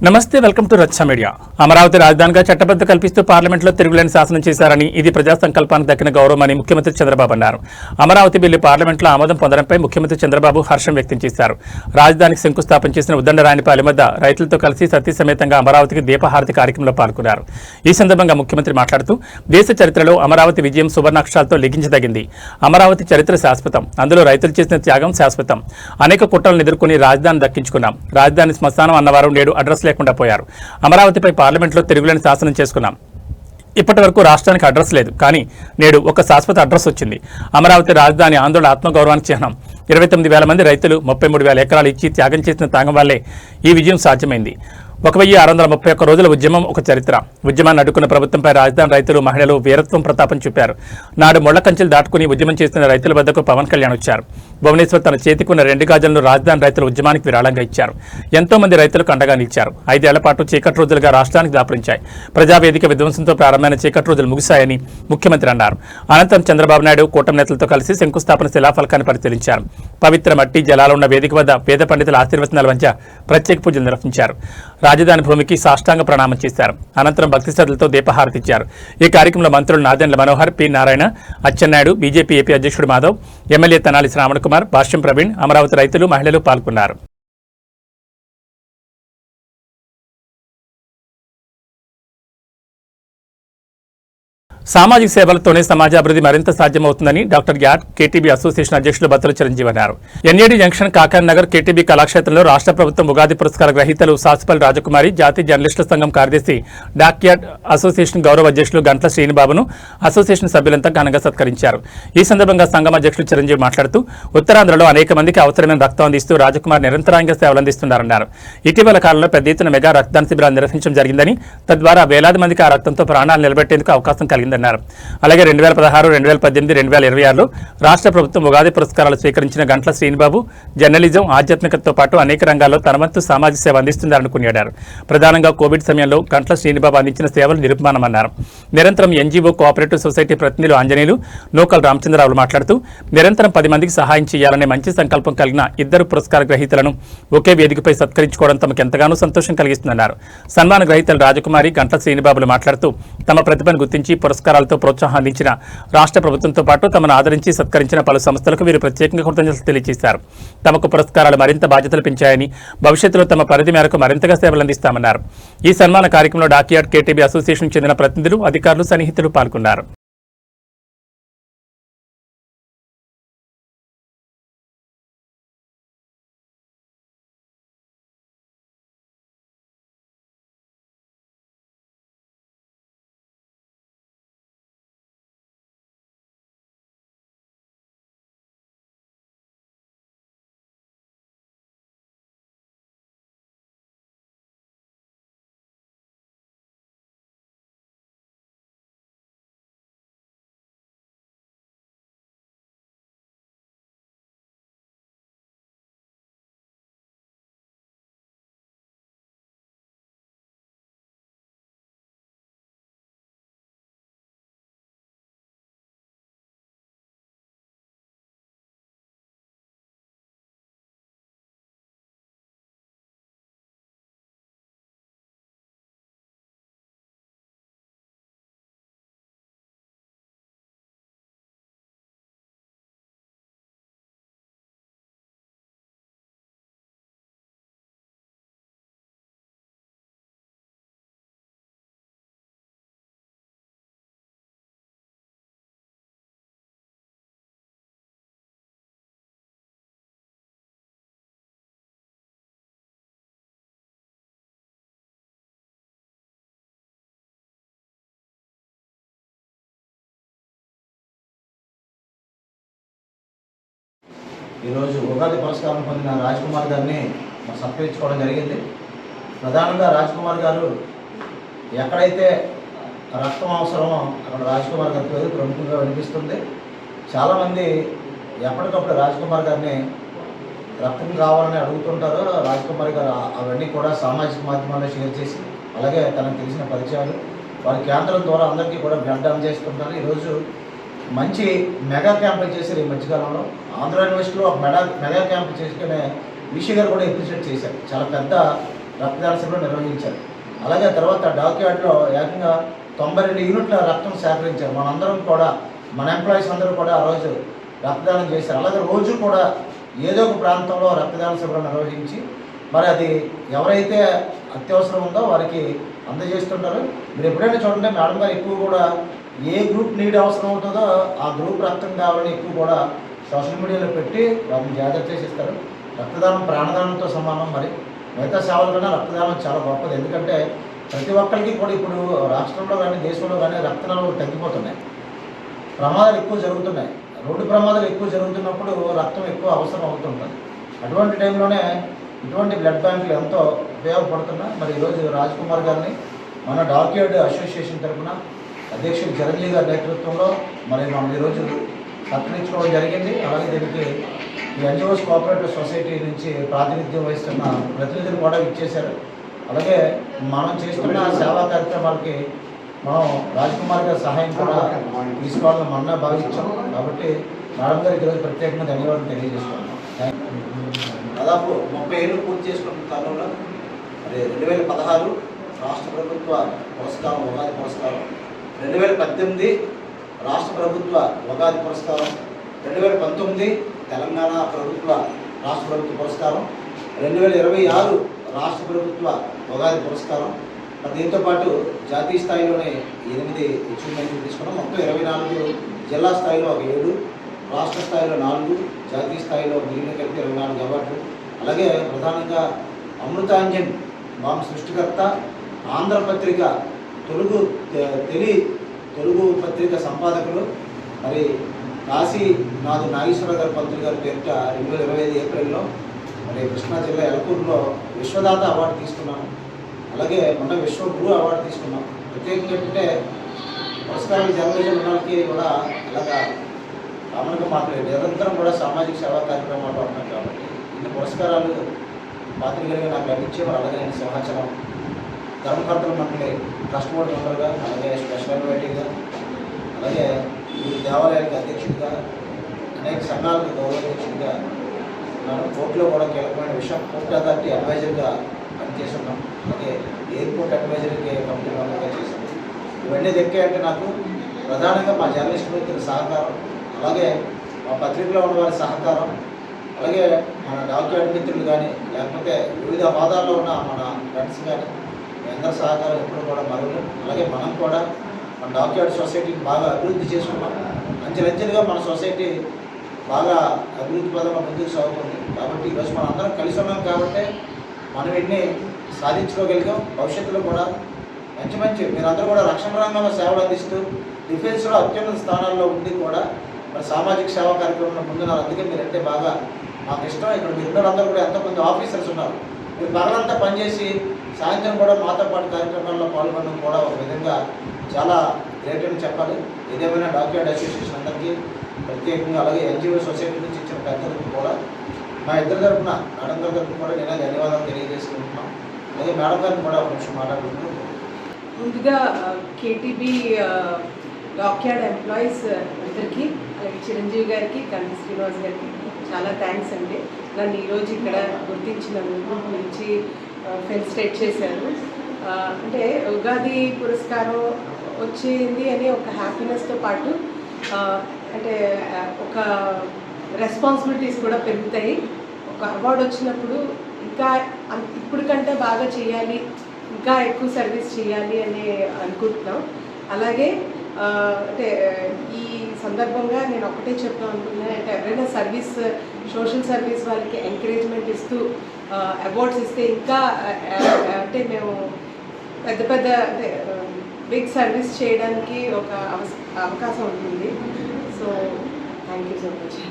నమస్తే, welcome to రచ్చ media. Amaravati రాజధానిగా చట్టబద్ధ కల్పిస్తూ పార్లమెంట్లో తిరుగులేని శాసనం చేశారని, ఇది ప్రజా సంకల్పానికి దక్కిన గౌరవమని ముఖ్యమంత్రి చంద్రబాబు అన్నారు. అమరావతి బిల్లు పార్లమెంట్లో ఆమోదం పొందడంపై ముఖ్యమంత్రి చంద్రబాబు హర్షం వ్యక్తం చేశారు. రాజధానికి శంకుస్థాపన చేసిన ఉద్దండరాయనిపాలెం వద్ద రైతులతో కలిసి సతీ సమేతంగా అమరావతికి దీపహారతి కార్యక్రమంలో పాల్గొన్నారు. ఈ సందర్భంగా ముఖ్యమంత్రి మాట్లాడుతూ, దేశ చరిత్రలో అమరావతి విజయం సువర్ణాక్షరాలతో లిఖించదగింది. అమరావతి చరిత్ర శాశ్వతం, అందులో రైతులు చేసిన త్యాగం శాశ్వతం. అనేక కుట్రలను ఎదుర్కొని రాజధాని దక్కించుకున్నాం. రాజధాని శ్మశానం అన్నవారు నేడు అడ్రస్ లేకుండా పోయారు. అమరావతిపై పార్లమెంట్లో తిరుగులేని శాసనం చేసుకున్నాం. ఇప్పటి వరకు రాష్ట్రానికి అడ్రస్ లేదు, కానీ నేడు ఒక శాశ్వత అడ్రస్ వచ్చింది. అమరావతి రాజధాని ఆందోళన ఆత్మగౌరవానికి చిహ్నం. 29,000 మంది రైతులు 33,000 ఎకరాలు ఇచ్చి త్యాగం చేసిన త్యాగం వల్లే ఈ విజయం సాధ్యమైంది. 1631 రోజుల ఉద్యమం ఒక చరిత్ర. ఉద్యమాన్ని అడ్డుకున్న ప్రభుత్వంపై రాజధాని రైతులు, మహిళలు వీరత్వం ప్రతాపం చూపారు. నాడు ముళ్ల కంచెలు దాటుకుని ఉద్యమం చేస్తున్న రైతుల వద్దకు పవన్ కళ్యాణ్ వచ్చారు. భువనేశ్వర్ తన చేతికున్న 2 గాజులను రాజధాని రైతుల ఉద్యమానికి విరాళంగా ఇచ్చారు. ఎంతో మంది రైతులకు అండగా నిలిచారు. 5 ఏళ్ల పాటు చీకటి రోజులుగా రాష్ట్రానికి దాపురించాయి. ప్రజావేదిక విధ్వంసంతో ప్రారంభమైన చీకటి రోజులు ముగిశాయని ముఖ్యమంత్రి అన్నారు. అనంతరం చంద్రబాబు నాయుడు కూటమి నేతలతో కలిసి శంకుస్థాపన శిలాఫలకాన్ని పరిశీలించారు. పవిత్ర మట్టి జలాలు ఉన్న వేదిక వద్ద వేద పండితుల ఆశీర్వచనాల మధ్య ప్రత్యేక పూజలు నిర్వహించారు. రాజధాని భూమికి సాష్టాంగ ప్రణామం చేశారు. అనంతరం భక్తి శ్రద్ధలతో దీపహారతి ఇచ్చారు. ఈ కార్యక్రమంలో మంత్రులు Nadendla Manohar, P Narayana, Atchannaidu, BJP AP అధ్యక్షుడు మాధవ్, ఎమ్మెల్యే తెనాలి శ్రావణ్ కుమార్, భాష్యం ప్రవీణ్, అమరావతి రైతులు, మహిళలు పాల్గొన్నారు. సామాజిక సేవలతోనే సమాజాభివృద్ధి మరింత సాధ్యమవుతుందని డాక్టర్ గ్యాట్ కేటీబీ అసోసియేషన్ అధ్యక్షులు బత్తుల చిరంజీవి అన్నారు. NAD junction Kakani Nagar KTB కళాక్షేత్రంలో రాష్ట్ర ప్రభుత్వం ఉగాది పురస్కార గ్రహీతలు సాసుపల్లి రాజకుమారి, జాతీయ జర్నలిస్టుల సంఘం కార్యదర్శి డాక్యార్డ్ అసోసియేషన్ గౌరవ అధ్యక్షులు గంట్ల శ్రీనిబాబును అసోసియేషన్ సభ్యులంతా ఘనంగా సత్కరించారు. ఈ సందర్భంగా సంఘం అధ్యక్షులు చిరంజీవి మాట్లాడుతూ, ఉత్తరాంధ్రలో అనేక మందికి అవసరమైన రక్తం అందిస్తూ రాజకుమార్ నిరంతరాయంగా సేవలందిస్తున్నారన్నారు. ఇటీవల కాలంలో పెద్ద ఎత్తున మెగా రక్తదాన శిబిరాలు నిర్వహించడం జరిగిందని, తద్వారా వేలాది మందికి ఆ రక్తంతో ప్రాణాలు నిలబెట్టేందుకు అవకాశం కలిగింది. అలాగే 2016, 2018, 2026లో రాష్ట్ర ప్రభుత్వం ఉగాది పురస్కారాలు స్వీకరించిన గంట్ల శ్రీనిబాబు జర్నలిజం, ఆధ్యాత్మికతతో పాటు అనేక రంగాల్లో తన వంతు సామాజిక సేవ అందిస్తున్నారని కొనియాడారు. ప్రధానంగా కోవిడ్ సమయంలో గంట్ల శ్రీనిబాబు అందించిన సేవలు నిరుపమానమన్నారు. నిరంతరం ఎన్జీఓ కోఆపరేటివ్ సొసైటీ ప్రతినిధులు ఆంజనేయులు, నూకల్ రామచంద్రరావులు మాట్లాడుతూ, నిరంతరం 10 మందికి సహాయం చేయాలనే మంచి సంకల్పం కలిగిన 2 పురస్కార గ్రహీతలను ఒకే వేదికపై సత్కరించుకోవడం తమకు ఎంతగానో సంతోషం కలిగిస్తుందన్నారు. సన్మాన గ్రహీతలు రాజకుమారి, గంట్ల శ్రీనిబాబులు మాట్లాడుతూ, తమ ప్రతిభను గుర్తించి పురస్కారాలతో ప్రోత్సాహం అందించిన రాష్ట్ర ప్రభుత్వంతో పాటు తమను ఆదరించి సత్కరించిన పలు సంస్థలకు వీరు ప్రత్యేకంగా కృతజ్ఞతలు తెలియజేశారు. తమకు పురస్కారాలు మరింత బాధ్యతలు పెంచాయని, భవిష్యత్తులో తమ పరిధి మేరకు మరింతగా సేవలందిస్తామన్నారు. ఈ సన్మాన కార్యక్రమంలో డాక్యార్డ్ కేటీబీ అసోసియేషన్ చెందిన ప్రతినిధులు, అధికారులు, సన్నిహితులు పాల్గొన్నారు. ఈరోజు ఉగాది పురస్కారం పొందిన రాజ్కుమార్ గారిని సత్కరించుకోవడం జరిగింది. ప్రధానంగా రాజ్కుమార్ గారు ఎక్కడైతే రక్తం అవసరమో అక్కడ రాజ్కుమార్ గారి పేరు ప్రముఖంగా వినిపిస్తుంది. చాలామంది ఎప్పటికప్పుడు రాజ్కుమార్ గారిని రక్తం కావాలని అడుగుతుంటారు. రాజ్కుమార్ గారు అవన్నీ కూడా సామాజిక మాధ్యమాల్లో షేర్ చేసి, అలాగే తనకు తెలిసిన పరిచయాలు వారి కేంద్రం ద్వారా అందరికీ కూడా బ్లడ్ అందజేస్తుంటారు. ఈరోజు మంచి మెగా క్యాంపులు చేశారు. ఈ మధ్యకాలంలో ఆంధ్ర యూనివర్సిటీలో ఒక మెగా క్యాంప్ చేసుకునే విషయ గారు కూడా అప్రిషియేట్ చేశారు. చాలా పెద్ద రక్తదాన శిబిరం నిర్వహించారు. అలాగే తర్వాత డాక్యార్డ్లో ఏకంగా 92 యూనిట్ల రక్తం సేకరించారు. మనందరం కూడా, మన ఎంప్లాయీస్ అందరూ కూడా ఆ రోజు రక్తదానం చేశారు. అలాగే రోజు కూడా ఏదో ఒక ప్రాంతంలో రక్తదాన శిబిరం నిర్వహించి మరి అది ఎవరైతే అత్యవసరం ఉందో వారికి అందజేస్తుంటారు. మీరు ఎప్పుడైనా చూడండి, మేడం గారు ఎక్కువ కూడా ఏ గ్రూప్ నీడ్ అవసరం అవుతుందో ఆ గ్రూప్ రక్తం కావాలని ఎక్కువ కూడా సోషల్ మీడియాలో పెట్టి వాటిని జాగ్రత్త చేసి ఇస్తారు. రక్తదానం ప్రాణదానంతో సమానం. మరి మిగతా సేవల కన్నా రక్తదానం చాలా గొప్పది. ఎందుకంటే ప్రతి ఒక్కరికి కూడా ఇప్పుడు రాష్ట్రంలో కానీ దేశంలో కానీ రక్తనాళాలు తగ్గిపోతున్నాయి, ప్రమాదాలు ఎక్కువ జరుగుతున్నాయి. రోడ్డు ప్రమాదాలు ఎక్కువ జరుగుతున్నప్పుడు రక్తం ఎక్కువ అవసరం అవుతుంటుంది. అటువంటి టైంలోనే ఇటువంటి బ్లడ్ బ్యాంకులు ఎంతో ఉపయోగపడుతున్నాయి. మరి ఈరోజు రాజ్ కుమార్ గారిని మన డాక్యార్డ్ అసోసియేషన్ తరఫున అధ్యక్షుడు చిరంజీవి గారి నేతృత్వంలో మరి మనం ఈరోజు సత్కరించుకోవడం జరిగింది. అలాగే దీనికి ఈ ఎన్జిఓస్ కోఆపరేటివ్ సొసైటీ నుంచి ప్రాతినిధ్యం వహిస్తున్న ప్రతినిధులు కూడా ఇచ్చేశారు. అలాగే మనం చేస్తున్న సేవా కార్యక్రమాలకి మనం రాజ్ కుమార్ గారి సహాయం కూడా తీసుకోవాలని మొన్న భావించాం. కాబట్టి మేడం గారికి ఈరోజు ప్రత్యేకంగా ధన్యవాదాలు తెలియజేస్తున్నాం. దాదాపు 30 ఏళ్ళు పూర్తి చేసుకున్న తరుణంలో మరి 2016 రాష్ట్ర ప్రభుత్వ పురస్కారం, ఉగాది పురస్కారం, 2018 రాష్ట్ర ప్రభుత్వ ఉగాది పురస్కారం, 2019 తెలంగాణ ప్రభుత్వ రాష్ట్ర ప్రభుత్వ పురస్కారం, 2026 రాష్ట్ర ప్రభుత్వ ఉగాది పురస్కారం. దీంతో పాటు జాతీయ స్థాయిలోనే 8 అచీవ్మెంట్లు తీసుకున్నాం. మొత్తం 24 జిల్లా స్థాయిలో ఒక 7, రాష్ట్ర స్థాయిలో 4, జాతీయ స్థాయిలో మిగిలిన కలిపి 24 అవార్డులు. అలాగే ప్రధానంగా అమృతాంజన్ బాంబు సృష్టికర్త, ఆంధ్రపత్రిక తెలుగు పత్రిక సంపాదకులు మరి కాశీనాథు నాగేశ్వర గారు పంతులు గారి పేరిట 2025 ఏప్రిల్లో మరి కృష్ణా జిల్లా ఎలకూరులో విశ్వదాత అవార్డు తీసుకున్నాము. అలాగే మొన్న విశ్వగురు అవార్డు తీసుకున్నాం. ప్రత్యేకంగా ఏంటంటే పురస్కారాలు జర్నలిజం వాళ్ళకి కూడా అలాగా కామన్గా మాట్లాడే నిరంతరం కూడా సామాజిక సేవా కార్యక్రమాల్లో ఉన్నాం. కాబట్టి ఇన్ని పురస్కారాలు పాత్రికలుగా నాకు లభించే మరి అలాగే నేను సింహాచలం ధర్మకర్తల మండలి ట్రస్ట్ బోర్డు మెంబర్గా, అలాగే స్పెషల్ ఇన్వైటీగా, అలాగే ఈ దేవాలయానికి అధ్యక్షుడిగా, అనేక సంఘాలకు గౌరవాధ్యక్షుడిగా ఉన్నాను. కోర్టులో కూడా కీలకమైన విషయం కోర్టు అథారిటీ అడ్వైజర్గా పనిచేస్తున్నాం. అలాగే ఎయిర్పోర్ట్ అడ్వైజర్కి కమిటీ మెంబర్గా చేశాను. ఇవన్నీ దక్కాయంటే నాకు ప్రధానంగా మా జర్నలిస్ట్ మిత్రుల సహకారం, అలాగే మా పత్రికలో ఉన్న వారి సహకారం, అలాగే మన డాక్యార్డ్ మిత్రులు కానీ లేకపోతే వివిధ హోదాల్లో ఉన్న మన ఫ్రెండ్స్ కానీ అందరి సహకారం ఎప్పుడు కూడా మరుగులు. అలాగే మనం కూడా మన డాక్యార్డ్ సొసైటీని బాగా అభివృద్ధి చేసుకున్నాం. అంచెలంచెలుగా మన సొసైటీ బాగా అభివృద్ధి పదంలో ముందుకు సాగుతుంది. కాబట్టి ఈరోజు మనం అందరం కలిసి ఉన్నాం కాబట్టి మనం ఎన్ని సాధించుకోగలిగాం. భవిష్యత్తులో కూడా మంచి మీరందరూ కూడా రక్షణ రంగంలో సేవలు అందిస్తూ డిఫెన్స్లో అత్యున్నత స్థానాల్లో ఉండి కూడా మరి సామాజిక సేవా కార్యక్రమంలో ముందున్నారు. అందుకే మీరంటే బాగా మాకు ఇష్టం. ఇక్కడ మీరు అందరూ కూడా ఎంతోమంది ఆఫీసర్స్ ఉన్నారు. మీరు పగలంతా పనిచేసి సాయంత్రం కూడా మాతో పాటు కార్యక్రమాల్లో పాల్గొనడం కూడా ఒక విధంగా చాలా గ్రేట్ అని చెప్పాలి. ఏదేమైనా డాక్యార్డ్ అసోసియేషన్ అందరికీ ప్రత్యేకంగా, అలాగే ఎన్జిఓ సొసైటీ నుంచి ఇచ్చిన పెద్దలకు కూడా మా ఇద్దరి తరఫున, మేడం గారి తరఫున కూడా నేను ధన్యవాదాలు తెలియజేసుకుంటున్నాం. అలాగే మేడం గారిని కూడా ఒక నిమిషం మాట్లాడుకుంటూ ముందుగా కేటీబీ డాక్యార్డ్ ఎంప్లాయీస్ అందరికీ, అలాగే చిరంజీవి గారికి, కంటి శ్రీనివాస్ గారికి చాలా థ్యాంక్స్ అండి. నన్ను ఈరోజు ఇక్కడ గుర్తించినందుకు గురించి ఫెలిసిటేట్ చేశారు. అంటే ఉగాది పురస్కారం వచ్చింది అని ఒక హ్యాపీనెస్తో పాటు అంటే ఒక రెస్పాన్సిబిలిటీస్ కూడా పెరుగుతాయి. ఒక అవార్డు వచ్చినప్పుడు ఇంకా ఇప్పుడు కంటే బాగా చేయాలి, ఇంకా ఎక్కువ సర్వీస్ చేయాలి అని అనుకుంటున్నాం. అలాగే అంటే ఈ సందర్భంగా నేను ఒకటే చెప్తాను అనుకున్నాను, అంటే ఎవరైనా సర్వీస్, సోషల్ సర్వీస్ వాళ్ళకి ఎంకరేజ్మెంట్ ఇస్తూ అవార్డ్స్ ఇస్తే ఇంకా అంటే మేము పెద్ద అంటే బిగ్ సర్వీస్ చేయడానికి ఒక అవకాశం ఉంటుంది. So thank you so much.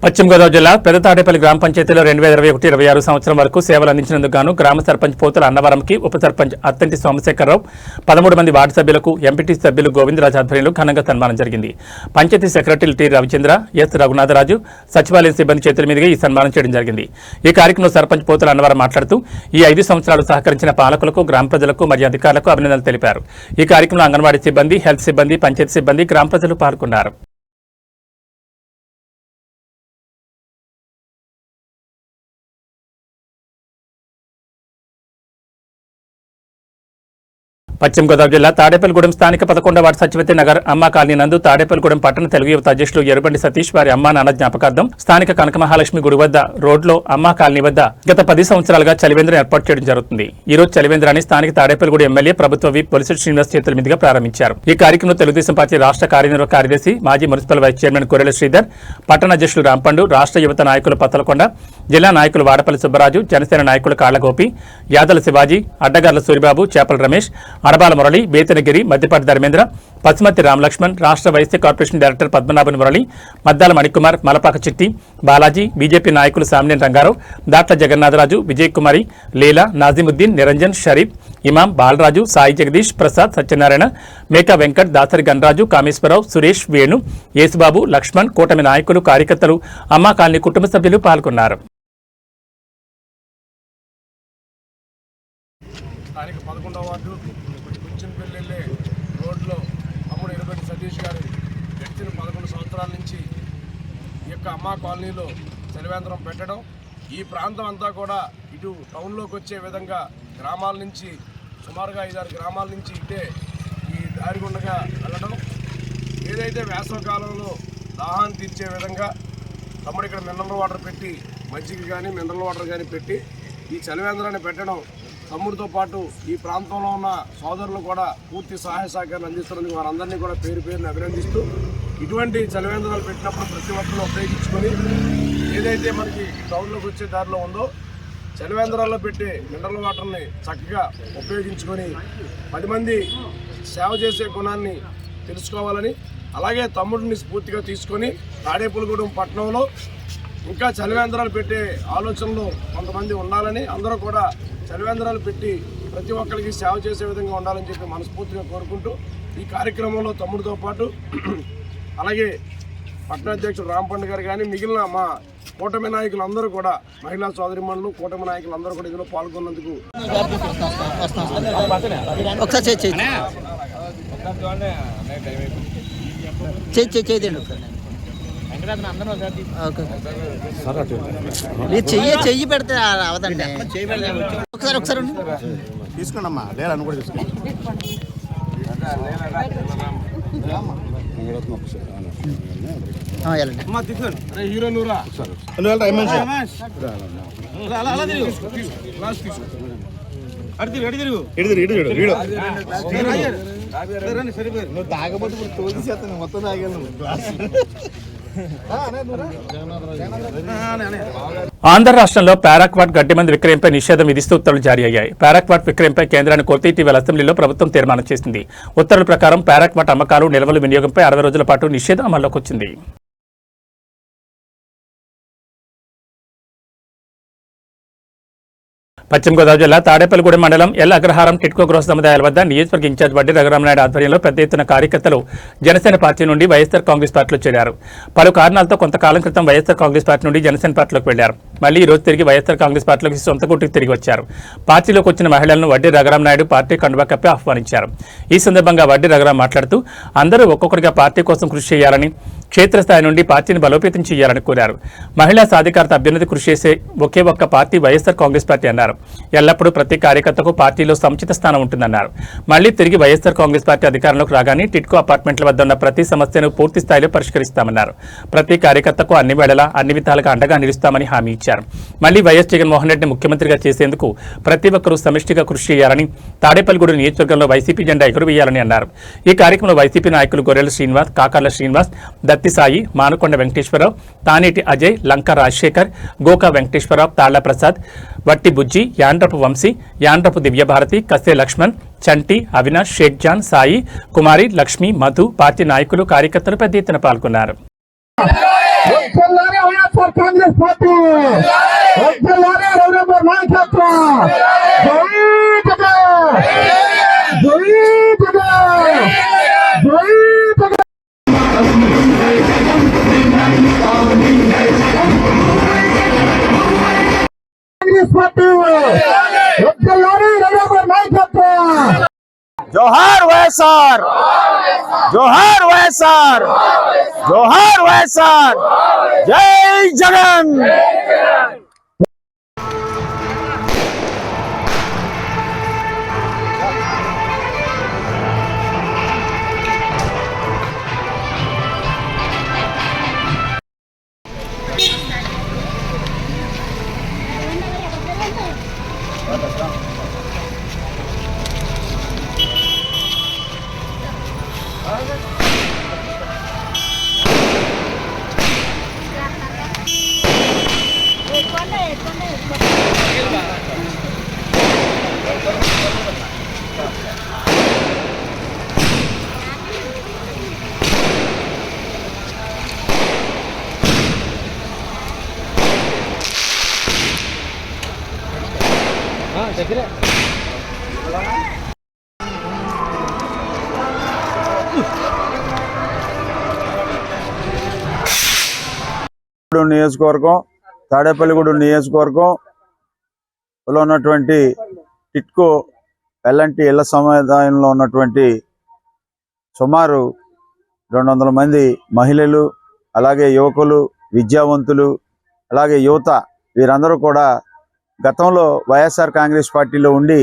పశ్చిమ గోదావరి జిల్లా పెద్ద తాడేపల్లి గ్రామ పంచాయతీలో 2021-26 సంవత్సరం వరకు సేవలు అందించినందుకు గాను గ్రామ సర్పంచ్ పోతుల అన్నవరంకి ఉప సర్పంచ్ అత్తంటి సోమశేఖరరావు, 13 మంది వార్డు సభ్యులకు, ఎంపీటీ సభ్యులు గోవిందరాజు ఆధ్వర్యంలో ఘనంగా సన్మానం జరిగింది. పంచాయతీ సెక్రటరీలు టి రవిచంద్ర, ఎస్ రఘునాథరాజు, సచివాలయ సిబ్బంది చేతుల మీదుగా ఈ సన్మానం చేయడం జరిగింది. ఈ కార్యక్రమంలో సర్పంచ్ పోతుల అన్నవరం మాట్లాడుతూ ఈ 5 సంవత్సరాలు సహకరించిన పాలకులకు, గ్రామ ప్రజలకు మరియు అధికారులకు అభినందనలు తెలిపారు. ఈ కార్యక్రమంలో అంగన్వాడీ సిబ్బంది, హెల్త్ సిబ్బంది, పంచాయతీ సిబ్బంది, గ్రామ ప్రజలు పాల్గొన్నారు. పశ్చిమ గోదావరి జిల్లా తాడేపల్లిగూడెం స్థానిక 11వ వార్డు సత్యవతి నగర్ అమ్మ కాలనీ నందు తాడేపల్లిగూడెం పట్టణ తెలుగు యువత అధ్యక్షులు ఎరుబండి సతీష్ వారి అమ్మా నాన్న జ్ఞాపకార్థం స్థానిక కనక మహాలక్ష్మి గుడి వద్ద రోడ్లో అమ్మ కాలనీ వద్ద గత 10 సంవత్సరాలుగా చలివేంద్రం ఏర్పాటు చేయడం జరుగుతుంది. ఈ రోజు చలివేంద్రాన్ని స్థానిక తాడేపల్లిగూడెం ఎమ్మెల్యే ప్రభుత్వ విప్ బొలిశెట్టి శ్రీనివాస్ చేతుల మీదుగా ప్రారంభించారు. ఈ కార్యక్రమంలో తెలుగుదేశం పార్టీ రాష్ట్ర కార్యనిర్వాహక కార్యదర్శి మాజీ మున్సిపల్ వైస్ చైర్మన్ కొరెల శ్రీధర్, పట్టణ అధ్యక్షులు రాంపండు, రాష్ట్ర యువత నాయకులు పత్తలకొండ, జిల్లా నాయకులు వాడపల్లి సుబ్బరాజు, జనసేన నాయకులు కాళ్లగోపి, యాదల శివాజీ, అడ్డగార్ల సూరిబాబు, చేపల రమేష్, అడబాల మురళి, బేతనగిరి, మద్దిపాటి ధర్మేంద్ర, పసుమతి రామలక్ష్మణ్, రాష్ట్ర వైసీ కార్పొరేషన్ డైరెక్టర్ పద్మనాభన్ మురళి, మద్దాల మణికుమార్, మలపాక చిట్టి, బాలాజీ, బీజేపీ నాయకులు సామినేని రంగారావు, దాట్ల జగన్నాథరాజు, విజయ్ కుమారి, లీలా, నాజిముద్దీన్, నిరంజన్, షరీఫ్, ఇమాం, బాలరాజు, సాయి జగదీష్, ప్రసాద్, సత్యనారాయణ, మేకా వెంకట్, దాసరి గణరాజు, కామేశ్వరరావు, సురేష్, వేణు, యేసుబాబు, లక్ష్మణ్, కూటమి నాయకులు, కార్యకర్తలు, అమ్మా కాలనీ కుటుంబ సభ్యులు పాల్గొన్నారు. స్థానిక 11వ వార్డు కుంచెంపల్లి రోడ్లో తమ్ముడు ఎరుబండి సతీష్ గారు గడిచిన 11 సంవత్సరాల నుంచి ఈ యొక్క అమ్మా కాలనీలో చలివేంద్రం పెట్టడం, ఈ ప్రాంతం అంతా కూడా ఇటు టౌన్లోకి వచ్చే విధంగా గ్రామాల నుంచి సుమారుగా 5-6 గ్రామాల నుంచి ఇటే ఈ దారి గుండగా వెళ్ళడం, ఏదైతే వేసవకాలంలో దాహాన్ని తీర్చే విధంగా తమ్ముడు ఇక్కడ మినరల్ వాటర్ పెట్టి మజ్జిగ కానీ మినరల్ వాటర్ కానీ పెట్టి ఈ చలివేంద్రాన్ని పెట్టడం, తమ్ముడితో పాటు ఈ ప్రాంతంలో ఉన్న సోదరులు కూడా పూర్తి సహాయ సహకారాలు అందిస్తున్నందుకు వారందరినీ కూడా పేరు పేరుని అభినందిస్తూ, ఇటువంటి చలివేంద్రాలు పెట్టినప్పుడు ప్రతి ఒక్కరిని ఉపయోగించుకొని ఏదైతే మనకి టౌన్లోకి వచ్చే దారిలో ఉందో చలివేంద్రాల్లో పెట్టే మినరల్ వాటర్ని చక్కగా ఉపయోగించుకొని 10 మంది సేవ చేసే గుణాన్ని తెలుసుకోవాలని, అలాగే తమ్ముడిని స్ఫూర్తిగా తీసుకొని తాడేపల్లిగూడెం పట్టణంలో ఇంకా చలివేంద్రాలు పెట్టే ఆలోచనలో కొంతమంది ఉండాలని, అందరూ కూడా చలివేంద్రాలు పెట్టి ప్రతి ఒక్కరికి సేవ చేసే విధంగా ఉండాలని చెప్పి మనస్ఫూర్తిగా కోరుకుంటూ, ఈ కార్యక్రమంలో తమ్ముడితో పాటు అలాగే పట్టణ అధ్యక్షుడు రాంపండు గారు కానీ మిగిలిన మా కూటమి నాయకులందరూ కూడా, మహిళా సోదరిమణులు, కూటమి నాయకులందరూ కూడా ఇందులో పాల్గొన్నందుకు చెయ్యి పెడితే అవదండి. ఒకసారి తీసుకోండమ్మా, లేదని కూడా తీసుకోండి. హీరో నూరా నువ్వు తాగబోతు తోలిసేస్తాను మొత్తం తాగలను. ఆంధ్ర రాష్ట్రంలో పారాక్వాట్ గడ్డి మందు విక్రయంపై నిషేధం విధిస్తూ ఉత్తర్వులు జారీ అయ్యాయి. పారాక్వాట్ విక్రయంపై కేంద్రాన్ని కోర్టు ఇటీవల అసెంబ్లీలో ప్రభుత్వం తీర్మానం చేసింది. ఉత్తర్వుల ప్రకారం పారాక్వాట్ అమ్మకాలు, నిల్వల వినియోగంపై 60 రోజుల పాటు నిషేధం అమల్లోకి వచ్చింది. పశ్చిమ గోదావరి జిల్లా తాడేపల్లిగూడెం మండలం ఎల్ అగ్రహారం టిట్కో గృహ సముదాయాల వద్ద నియోజకవర్గ ఇన్ఛార్జ్ వడ్డీ రఘురామనాయుడు ఆధ్వర్యంలో పెద్ద ఎత్తున కార్యకర్తలు జనసేన పార్టీ నుండి వైఎస్ఆర్ కాంగ్రెస్ పార్టీలో చేరారు. పలు కారణాలతో కొంతకాలం క్రితం వైఎస్ఆర్ కాంగ్రెస్ పార్టీ నుండి జనసేన పార్టీలోకి వెళ్లారు. మళ్లీ ఈ రోజు తిరిగి వైఎస్ఆర్ కాంగ్రెస్ పార్టీలోకి సొంత గుట్టుకు తిరిగి వచ్చారు. పార్టీలోకి వచ్చిన మహిళలను వడ్డీ రఘురామనాయుడు పార్టీ కండువా కప్పి ఆహ్వానించారు. ఈ సందర్భంగా వడ్డీ రఘురాం మాట్లాడుతూ అందరూ ఒక్కొక్కరిగా పార్టీ కోసం కృషి చేయాలని, క్షేత్రస్థాయి నుండి పార్టీని బలోపేతం చేయాలని కోరారు. మహిళా సాధికారత అభ్యున్నతి కృషి చేసే ఒకే ఒక్క పార్టీ వైఎస్ఆర్ కాంగ్రెస్ పార్టీ అన్నారు. ఎల్లప్పుడూ ప్రతి కార్యకర్తకు పార్టీలో సముచిత స్థానం ఉంటుందన్నారు. మళ్లీ తిరిగి వైఎస్ఆర్ కాంగ్రెస్ పార్టీ అధికారంలోకి రాగానే టిట్కో అపార్ట్మెంట్ల వద్ద ఉన్న ప్రతి సమస్యను పూర్తి స్థాయిలో పరిష్కరిస్తామన్నారు. ప్రతి కార్యకర్తకు అన్ని వేళలా అన్ని విధాలుగా అండగా నిలుస్తామని హామీ ఇచ్చారు. మళ్లీ వైఎస్ జగన్మోహన్ రెడ్డిని ముఖ్యమంత్రిగా చేసేందుకు ప్రతి ఒక్కరూ సమిష్టిగా కృషి చేయాలని, తాడేపల్లిగూడెం నియోజకవర్గంలో వైసీపీ జెండా ఎగురవేయాలని అన్నారు. ఈ కార్యక్రమంలో వైసీపీ నాయకులు గొర్రెల శ్రీనివాస్, కాకార్ల శ్రీనివాస్, దత్తి సాయి, మానుకొండ వెంకటేశ్వరరావు, తానేటి అజయ్, లంక రాజశేఖర్, గోకా వెంకటేశ్వరరావు, తాళ్ల ప్రసాద్, వట్టి బుజ్జి, యాండ్రపు వంశీ, యాండ్రపు దివ్యభారతి, కసే లక్ష్మణ్, చంటి, అవినాష్, షేక్ జాన్, సాయి, కుమారి, లక్ష్మి, మధు, పార్టీ నాయకులు, కార్యకర్తలు పెద్ద ఎత్తున పాల్గొన్నారు. जोहार वैएसआर, जोहार वैएसआर, जोहार वैएसआर, जय जगन। నియోజకవర్గం తాడేపల్లిగూడెం నియోజకవర్గంలో ఉన్నటువంటి టిట్కో ఎల్ఎన్టీ ఇళ్ల సముదాయంలో ఉన్నటువంటి సుమారు 200 మంది మహిళలు, అలాగే యువకులు, విద్యావంతులు, అలాగే యువత వీరందరూ కూడా గతంలో వైఎస్ఆర్ కాంగ్రెస్ పార్టీలో ఉండి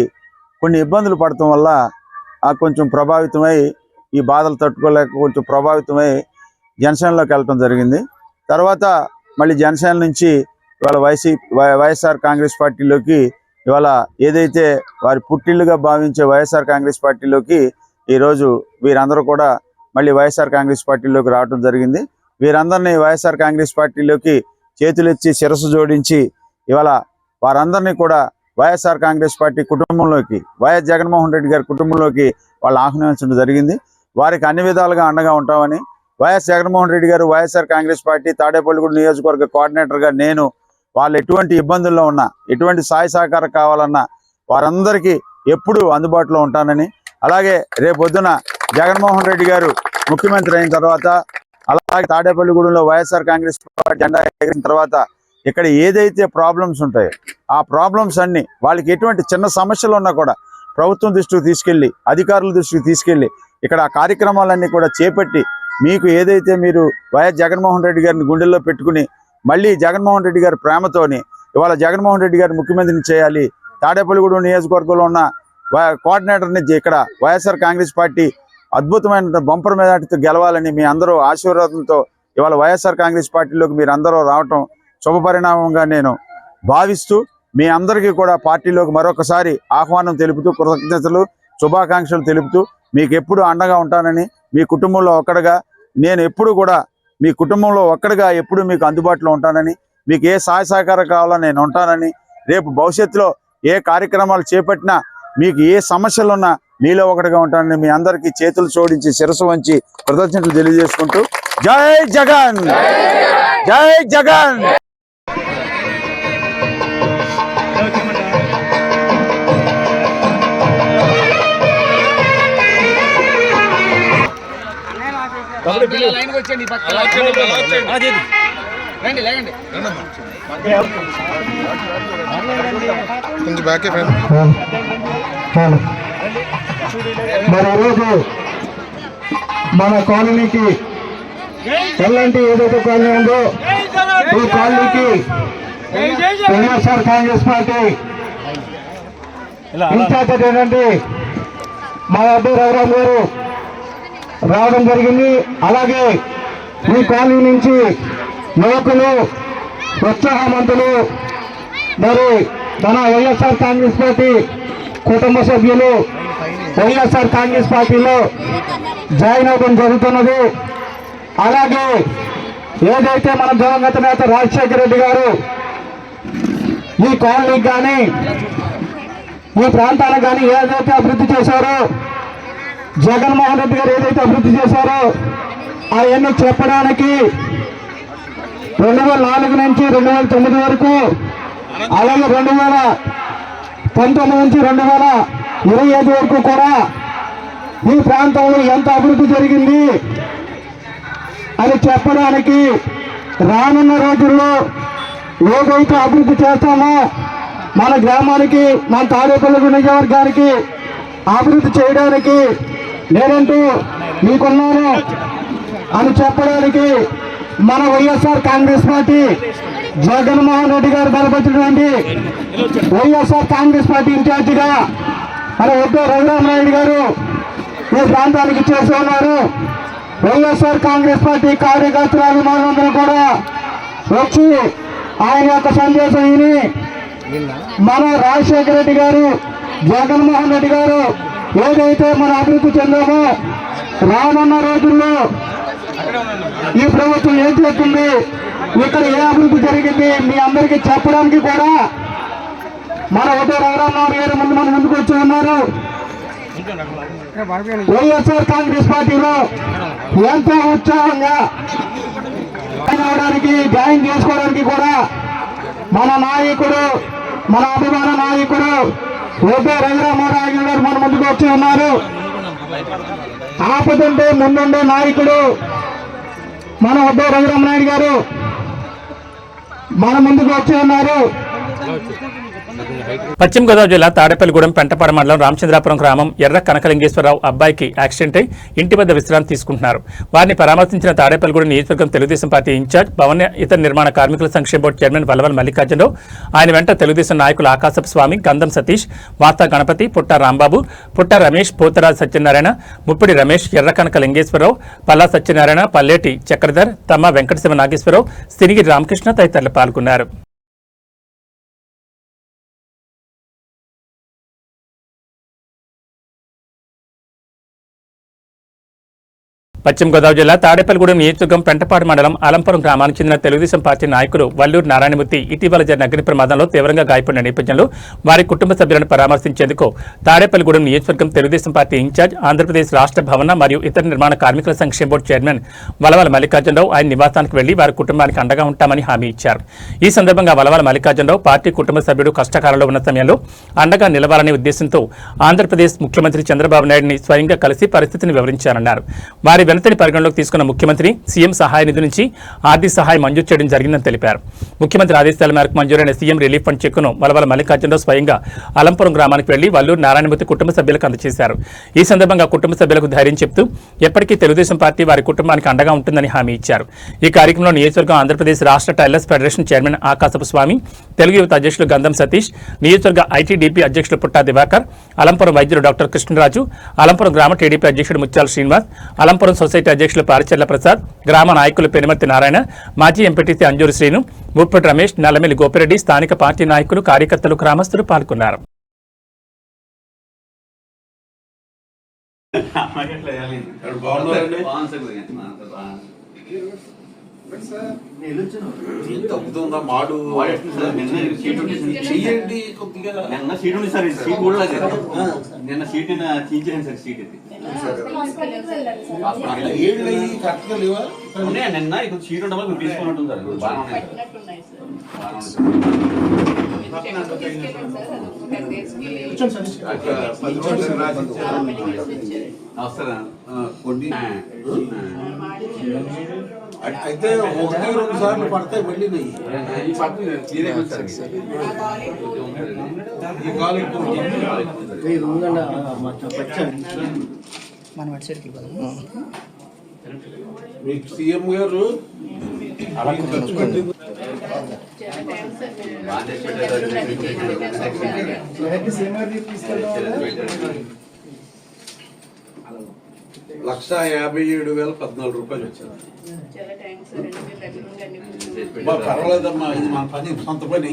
కొన్ని ఇబ్బందులు పడటం వల్ల కొంచెం ప్రభావితమై ఈ బాధలు తట్టుకోలేక కొంచెం ప్రభావితమై జనసేనలోకి వెళ్ళటం జరిగింది. తర్వాత మళ్ళీ జనసేన నుంచి ఇవాళ వైఎస్ఆర్ కాంగ్రెస్ పార్టీలోకి ఇవాళ ఏదైతే వారి పుట్టిల్లుగా భావించే వైఎస్ఆర్ కాంగ్రెస్ పార్టీలోకి ఈరోజు వీరందరూ కూడా మళ్ళీ వైఎస్ఆర్ కాంగ్రెస్ పార్టీలోకి రావడం జరిగింది. వీరందరినీ వైఎస్ఆర్ కాంగ్రెస్ పార్టీలోకి చేతులెత్తి శిరస్సు జోడించి ఇవాళ వారందరినీ కూడా వైఎస్ఆర్ కాంగ్రెస్ పార్టీ కుటుంబంలోకి, వైఎస్ జగన్మోహన్ రెడ్డి గారి కుటుంబంలోకి వాళ్ళు ఆహ్వానించడం జరిగింది. వారికి అన్ని విధాలుగా అండగా ఉంటామని వైఎస్ జగన్మోహన్ రెడ్డి గారు వైఎస్ఆర్ కాంగ్రెస్ పార్టీ తాడేపల్లిగూడెం నియోజకవర్గ కోఆర్డినేటర్గా నేను వాళ్ళు ఎటువంటి ఇబ్బందుల్లో ఉన్నా, ఎటువంటి సాయ సహకారం కావాలన్నా వారందరికీ ఎప్పుడూ అందుబాటులో ఉంటానని, అలాగే రేపొద్దున జగన్మోహన్ రెడ్డి గారు ముఖ్యమంత్రి అయిన తర్వాత, అలాగే తాడేపల్లిగూడెంలో వైఎస్ఆర్ కాంగ్రెస్ పార్టీ జెండా ఎగిరిన తర్వాత ఇక్కడ ఏదైతే ప్రాబ్లమ్స్ ఉంటాయో ఆ ప్రాబ్లమ్స్ అన్ని వాళ్ళకి ఎటువంటి చిన్న సమస్యలు ఉన్నా కూడా ప్రభుత్వం దృష్టికి తీసుకెళ్ళి, అధికారుల దృష్టికి తీసుకెళ్ళి ఇక్కడ ఆ కార్యక్రమాలన్నీ కూడా చేపట్టి మీకు ఏదైతే మీరు వైఎస్ జగన్మోహన్ రెడ్డి గారిని గుండెల్లో పెట్టుకుని మళ్ళీ జగన్మోహన్ రెడ్డి గారి ప్రేమతోని ఇవాళ జగన్మోహన్ రెడ్డి గారి ముఖ్యమంత్రిని చేయాలి, తాడేపల్లిగూడెం నియోజకవర్గంలో ఉన్న కోఆర్డినేటర్ని ఇక్కడ వైఎస్ఆర్ కాంగ్రెస్ పార్టీ అద్భుతమైన బంపర్ మెజార్టీతో గెలవాలని మీ అందరూ ఆశీర్వాదంతో ఇవాళ వైఎస్ఆర్ కాంగ్రెస్ పార్టీలోకి మీరు అందరూ రావటం శుభపరిణామంగా నేను భావిస్తూ మీ అందరికీ కూడా పార్టీలోకి మరొకసారి ఆహ్వానం తెలుపుతూ కృతజ్ఞతలు, శుభాకాంక్షలు తెలుపుతూ మీకు ఎప్పుడు అండగా ఉంటానని, మీ కుటుంబంలో ఒక్కడిగా నేను ఎప్పుడు కూడా మీ కుటుంబంలో ఒక్కడిగా ఎప్పుడు మీకు అందుబాటులో ఉంటానని, మీకు ఏ సహాయ సహకారం కావాలో నేను ఉంటానని, రేపు భవిష్యత్తులో ఏ కార్యక్రమాలు చేపట్టినా మీకు ఏ సమస్యలు ఉన్నా మీలో ఒకటిగా ఉంటానని మీ అందరికీ చేతులు జోడించి శిరస్సు వంచి కృతజ్ఞతలు తెలియజేసుకుంటూ జై జగన్, జై జగన్. మరి ఈరోజు మన కాలనీకి ఎలాంటి ఏదైతే కాలనీ ఉందో ఈ కాలనీకి వైఎస్ఆర్ కాంగ్రెస్ పార్టీ ఇన్ఛార్జ్ ఏంటంటే మా అబ్బాయి రఘురామ్ గారు రావడం జరిగింది. అలాగే ఈ కాలనీ నుంచి యువకులు, ఉత్సాహవంతులు, మరి మన వైఎస్ఆర్ కాంగ్రెస్ పార్టీ కుటుంబ సభ్యులు వైఎస్ఆర్ కాంగ్రెస్ పార్టీలో జాయిన్ అవ్వడం జరుగుతున్నది. అలాగే ఏదైతే మన దివంగత నేత రాజశేఖర రెడ్డి గారు ఈ కాలనీకి కానీ ఈ ప్రాంతానికి కానీ ఏదైతే అభివృద్ధి చేశారో, జగన్మోహన్ రెడ్డి గారు ఏదైతే అభివృద్ధి చేశారో అవన్నీ చెప్పడానికి 2004 నుంచి 2009 వరకు, అలాగే 2019 నుంచి 2025 వరకు కూడా ఈ ప్రాంతంలో ఎంత అభివృద్ధి జరిగింది అని చెప్పడానికి, రానున్న రోజుల్లో ఏదైతే అభివృద్ధి చేస్తామో మన గ్రామానికి, మన తాడేపల్లిగూడెం నియోజకవర్గానికి అభివృద్ధి చేయడానికి నేనంటూ మీకున్నాను అని చెప్పడానికి మన వైఎస్ఆర్ కాంగ్రెస్ పార్టీ జగన్మోహన్ రెడ్డి గారు బలపరిచినటువంటి వైఎస్ఆర్ కాంగ్రెస్ పార్టీ ఇన్ఛార్జిగా మన ఒడ్డు రఘురామనాయుడు గారు ఈ ప్రాంతానికి చేసి ఉన్నారు. వైఎస్ఆర్ కాంగ్రెస్ పార్టీ కార్యకర్తల అభిమానులందరూ కూడా వచ్చి ఆయన యొక్క సందేశం విని మన రాజశేఖర రెడ్డి గారు, జగన్మోహన్ రెడ్డి గారు ఏదైతే మన అభివృద్ధి చెందామో రానున్న రోజుల్లో ఈ ప్రభుత్వం ఏం చేస్తుంది, ఇక్కడ ఏ అభివృద్ధి జరిగింది మీ అందరికీ చెప్పడానికి కూడా మన ఒడ్డు రఘురామనాయుడు గారు ముందుకు వచ్చి ఉన్నారు. వైఎస్ఆర్ కాంగ్రెస్ పార్టీలో ఎంతో ఉత్సాహంగా జాయిన్ చేసుకోవడానికి కూడా మన నాయకుడు, మన అభిమాన నాయకుడు ఓకే రంగరామారాయణ గారు మన ముందుకు వచ్చి ఉన్నారు. ఆపుతుంటే ముందుండే నాయకుడు మన ఉద్దవ రంగరామనాయుడు గారు మన ముందుకు వచ్చి ఉన్నారు. పశ్చిమ గోదావరి జిల్లా తాడేపల్లిగూడెం పెంటపాడు మండలం రామచంద్రాపురం గ్రామం ఎర్ర కనకలింగేశ్వరరావు అబ్బాయికి యాక్సిడెంట్ అయి ఇంటి వద్ద విశ్రాంతి తీసుకుంటున్నారు. వారిని పరామర్శించిన తాడేపల్లిగూడెం నియోజకవర్గం తెలుగుదేశం పార్టీ ఇన్ఛార్జ్ భవన ఇతర నిర్మాణ కార్మికుల సంక్షేమ బోర్డు చైర్మన్ వల్లవల్ మల్లికార్జునరావు, ఆయన వెంట తెలుగుదేశం నాయకులు ఆకాశపు స్వామి, గంధం సతీష్, వార్తా గణపతి, పుట్ట రాంబాబు, పుట్ట రమేష్, పోతరాజు సత్యనారాయణ, ముప్పిడి రమేష్, ఎర్ర కనకలింగేశ్వరరావు, పల్లా సత్యనారాయణ, పల్లేటి చక్రధర్, తమ్మ వెంకటశివ నాగేశ్వరరావు, సిరిగిరి రామకృష్ణ తదితరులు పాల్గొన్నారు. పశ్చిమ గోదావరి జిల్లా తాడేపల్లిగూడెం నియోజకవర్గం పెంటపాడు మండలం అలంపురం గ్రామానికి చెందిన తెలుగుదేశం పార్టీ నాయకులు వల్లూరు నారాయణమూర్తి ఇటీవల జరిగిన అగ్ని ప్రమాదంలో తీవ్రంగా గాయపడిన నేపథ్యంలో వారి కుటుంబ సభ్యులను పరామర్శించేందుకు తాడేపల్లిగూడెం నియోజకవర్గం తెలుగుదేశం పార్టీ ఇన్ఛార్జ్, ఆంధ్రప్రదేశ్ రాష్ట్ర భవన మరియు ఇతర నిర్మాణ కార్మికుల సంక్షేమ బోర్డు చైర్మన్ వల్లవల్ మల్లికార్జునరావు ఆయన నివాసానికి వెళ్లి వారి కుటుంబానికి అండగా ఉంటామని హామీ ఇచ్చారు. ఈ సందర్భంగా వల్లవల్ మల్లికార్జునరావు పార్టీ కుటుంబ సభ్యుడు కష్టకాలంలో ఉన్న సమయంలో అండగా నిలవాలనే ఉద్దేశంతో ఆంధ్రప్రదేశ్ ముఖ్యమంత్రి చంద్రబాబు నాయుడిని స్వయంగా కలిసి పరిస్థితిని వివరించారన్నారు. వారి వెనతని పరిగణలోకి తీసుకున్న ముఖ్యమంత్రి సీఎం సహాయ నిధి నుంచి ఆర్థిక సహాయం మంజూరు చేయడం జరిగిందని తెలిపారు. ముఖ్యమంత్రి ఆదేశాల మేరకు మంజూరైన సీఎం రిలీఫ్ ఫండ్ చెక్కును వల్లవల్ మల్లికార్జునరావు స్వయంగా అలంపురం గ్రామానికి వెళ్లి వల్లూరు నారాయణమూర్తి కుటుంబ సభ్యులకు అందజేశారు. ఈ సందర్భంగా కుటుంబ సభ్యులకు ధైర్యం చెప్తూ ఎప్పటికీ తెలుగుదేశం పార్టీ వారి కుటుంబానికి అండగా ఉంటుందని హామీ ఇచ్చారు. ఈ కార్యక్రమంలో నియోజకవర్గం ఆంధ్రప్రదేశ్ రాష్ట్ర టైలర్స్ ఫెడరేషన్ చైర్మన్ ఆకాశపు స్వామి, తెలుగు యువత అధ్యక్షులు గంధం సతీష్, నియోజకవర్గ ఐటీడీపీ అధ్యక్షులు పుట్టా దివాకర్, అలంపురం వైద్యులు డాక్టర్ కృష్ణరాజు, అలంపురం గ్రామ టీడీపీ అధ్యక్షుడు ముత్యాల శ్రీనివాస్, అలంపురం సొసైటీ అధ్యక్షులు పారిచర్ల ప్రసాద్, గ్రామ నాయకులు పెనుమర్తి నారాయణ, మాజీ ఎంపీటీసీ అంజూరు శ్రీను, ముప్పటి రమేష్, నల్లమిల్లి గోపిరెడ్డి, స్థానిక పార్టీ నాయకులు, కార్యకర్తలు, గ్రామస్తులు పాల్గొన్నారు. తగ్గుతుందా మాడు చెయ్యండి కొద్దిగా. నిన్న సీట్ ఉంది సార్, సీట్ కూడా నిన్న సీట్ తీయించాను సార్. సీట్ ఇది ఏళ్ళు కరెక్ట్గా లేవా? నిన్న ఇక్కడ సీట్ ఉండమని మీరు తీసుకున్నట్టు సార్. అయితే 1-2 సార్లు పడతాయి వెళ్ళినాయి. మీకు సీఎం గారు ఖర్చు పెట్టింది ₹1,57,14 వచ్చింది. పర్వాలేదమ్మా, ఇది మన పని, సొంత పని.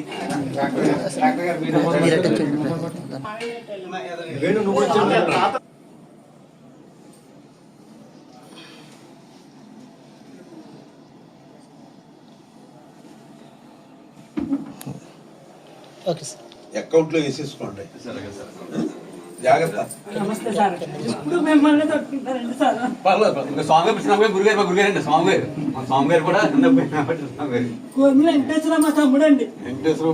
అకౌంట్ లో వేసేసుకోండి, జాగ్రత్త. స్వామి గురుగారు స్వామి గారు కూడా వెంకటేశ్వర మా తమ్ముడండి. వెంకటేశ్వర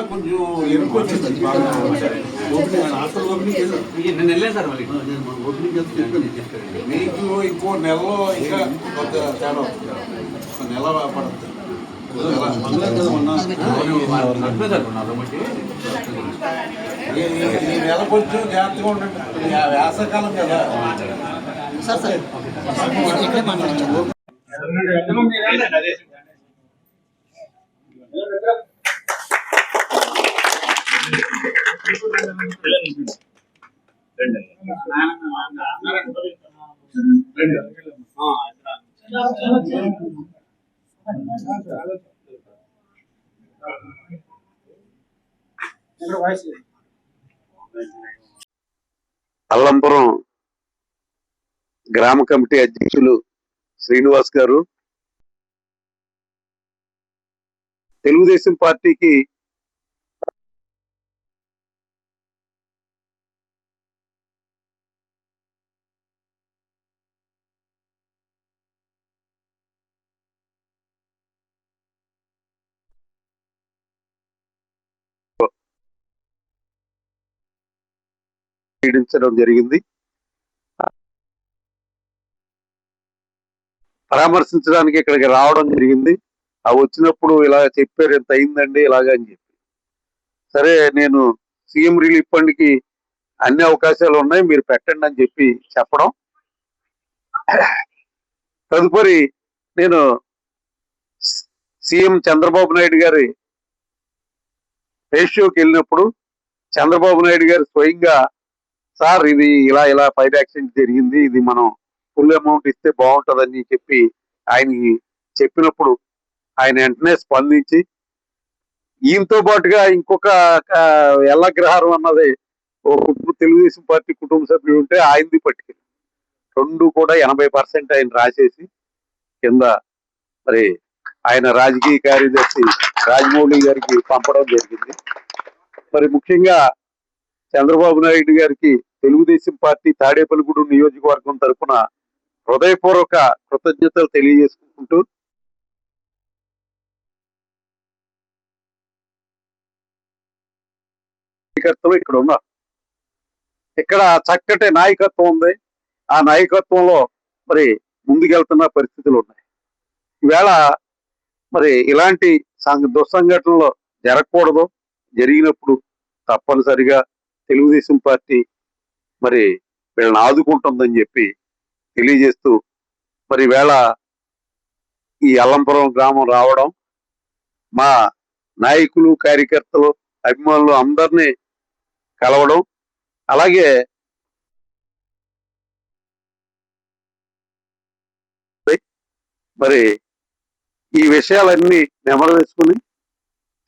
కొంచెం ఎరుకు వచ్చింది. మీకు ఇంకో నెలలో ఇంకా కొంత తేడా వస్తుంది. నెల పడుతుంది. ఈ నెల కొంచెం జాగ్రత్తగా ఉండండి, వేసవకాలం కదా. అల్లంపురం గ్రామ కమిటీ అధ్యక్షులు శ్రీనివాస్ గారు, తెలుగుదేశం పార్టీకి పీడించడం జరిగింది. పరామర్శించడానికి ఇక్కడికి రావడం జరిగింది. ఆ వచ్చినప్పుడు ఇలా చెప్పారు, ఎంత అయిందండి ఇలాగ అని చెప్పి. సరే, నేను సీఎం రిలీఫ్ ఫండ్ కి అన్ని అవకాశాలు ఉన్నాయి, మీరు పెట్టండి అని చెప్పి చెప్పడం. తదుపరి నేను సీఎం చంద్రబాబు నాయుడు గారి రేషియోకి వెళ్ళినప్పుడు చంద్రబాబు నాయుడు గారు స్వయంగా, సార్ ఇది ఇలా ఇలా ఫైర్ యాక్సిడెంట్ జరిగింది, ఇది మనం ఫుల్ అమౌంట్ ఇస్తే బాగుంటుందని చెప్పి ఆయనకి చెప్పినప్పుడు ఆయన వెంటనే స్పందించి, ఈయనతో పాటుగా ఇంకొక ఎల్లగ్రహారం అన్నది ఓ తెలుగుదేశం పార్టీ కుటుంబ సభ్యుడు ఉంటే ఆయనది పట్టుకెళ్ళి రెండు కూడా 80% ఆయన రాసేసి కింద మరి ఆయన రాజకీయ కార్యదర్శి రాజమౌళి గారికి పంపడం జరిగింది. మరి ముఖ్యంగా చంద్రబాబు నాయుడు గారికి తెలుగుదేశం పార్టీ తాడేపల్లిగూడెం నియోజకవర్గం తరఫున హృదయపూర్వక కృతజ్ఞతలు తెలియజేసుకుంటూ, ఇక్కడ ఉన్నారు. ఇక్కడ చక్కటి నాయకత్వం ఉంది. ఆ నాయకత్వంలో మరి ముందుకెళ్తున్న పరిస్థితులు ఉన్నాయి. ఈవేళ మరి ఇలాంటి దుస్సంఘటనలు జరగకూడదు. జరిగినప్పుడు తప్పనిసరిగా తెలుగుదేశం పార్టీ మరి వీళ్ళని ఆదుకుంటుందని చెప్పి తెలియజేస్తూ, మరి వేళ ఈ అల్లంపురం గ్రామం రావడం, మా నాయకులు, కార్యకర్తలు, అభిమానులు అందరినీ కలవడం, అలాగే మరి ఈ విషయాలన్నీ నెమరు వేసుకుని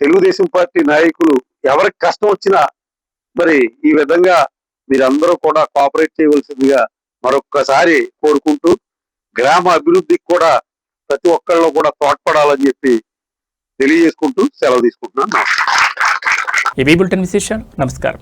తెలుగుదేశం పార్టీ నాయకులు ఎవరికి కష్టం వచ్చినా మరి ఈ విధంగా మీరందరూ కూడా కోఆపరేట్ చేయవలసిందిగా మరొక్కసారి కోరుకుంటూ, గ్రామ అభివృద్ధికి కూడా ప్రతి ఒక్కళ్ళు కూడా తోడ్పడాలని చెప్పి తెలియజేసుకుంటూ సెలవు తీసుకుంటున్నాను. ఈ బులెటిన్ విశేషాలు. నమస్కారం.